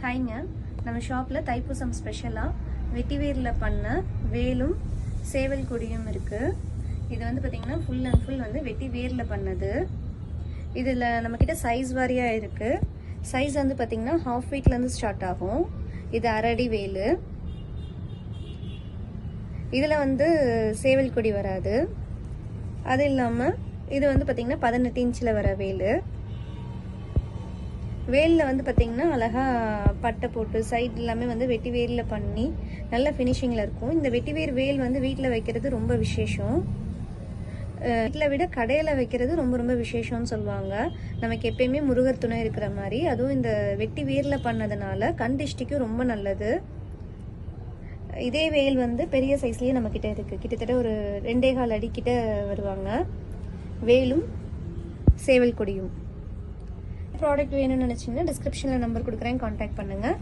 ஹாய்ங்க, நம்ம ஷாப்பில் தைப்பூசம் ஸ்பெஷலாக வெட்டிவேரில் பண்ண வேலும் சேவல் கொடியும் இருக்குது. இது வந்து பார்த்திங்கன்னா ஃபுல் அண்ட் ஃபுல் வந்து வெட்டிவேரில் பண்ணது. இதில் நம்மக்கிட்ட சைஸ் வாரியாக இருக்குது. சைஸ் வந்து பார்த்திங்கன்னா ½ ஃபீட்லேருந்து ஸ்டார்ட் ஆகும். இது அரடி வேலு. இதில் வந்து சேவல் கொடி வராது. அது இல்லாமல் இது வந்து பார்த்திங்கன்னா 18 இன்ச்சில் வர வேலு. வேலில் வந்து பார்த்திங்கன்னா அழகாக பட்டை போட்டு சைட் எல்லாமே வந்து வெட்டி வேரில் பண்ணி நல்ல ஃபினிஷிங்கில் இருக்கும். இந்த வெட்டிவேர் வேல் வந்து வீட்டில் வைக்கிறது ரொம்ப விசேஷம். வீட்டில் விட கடையில் வைக்கிறது ரொம்ப ரொம்ப விசேஷம்னு சொல்லுவாங்க. நமக்கு எப்பயுமே முருகர் துணை இருக்கிற மாதிரி. அதுவும் இந்த வெட்டி வேரில் பண்ணதுனால கண் திஷ்டிக்கும் ரொம்ப நல்லது. இதே வேல் வந்து பெரிய சைஸ்லேயே நம்மக்கிட்ட இருக்குது. கிட்டத்தட்ட ஒரு 2.25 அடி கிட்ட வருவாங்க. வேலும் சேவல் கொடியும். ப்ராடக்ட் வேணும்னு நினச்சிங்கன்னா டிஸ்கிரிப்ஷனில் நம்பர் கொடுக்குறேன், கான்டாக்ட் பண்ணுங்கள்.